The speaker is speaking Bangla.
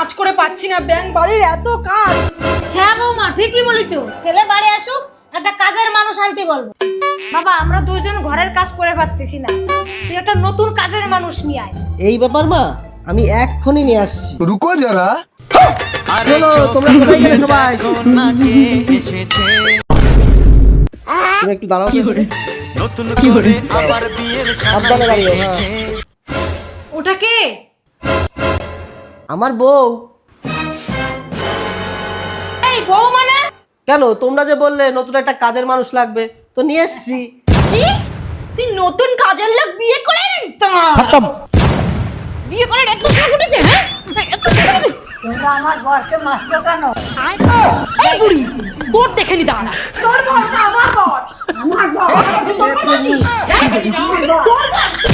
কাজ করে পাচ্ছি না, ব্যাংক বাড়ির এত কাজ। হ্যাঁ বৌমা ঠিকই বলেছো, ছেলে বাড়ি আসুক একটা কাজের মানুষ আনতে বলবো। বাবা আমরা দুইজন ঘরের কাজ করে পারতেছি না, তুই একটা নতুন কাজের মানুষ নিয়ে আয়। এই ব্যাপার মা, আমি এক্ষুনি নিয়ে আসছি। रुको जरा। চলো, তোমরা কোথায় গেলে সবাই? তুমি একটু দাঁড়াও। সাবধানে দাঁড়িও। হ্যাঁ, ওটা কে? আমার বউ। এই বউ মানে? কেন, তোমরা যে বললে নতুন একটা কাজের মানুষ লাগবে, তো নিয়ে এসছি। কি তুই নতুন কাজের লোক বিয়ে করে নিস? বিয়ে করে এত শখ উঠেছে? হ্যাঁ এত শখ উঠেছে? তোমরা আমার বরকে মারছো কেন? এই বুড়ি তোর দেখে নি দাঁড়া, তোর বর না আমার বর। আমার বর তোর বর আছিস? তোর বর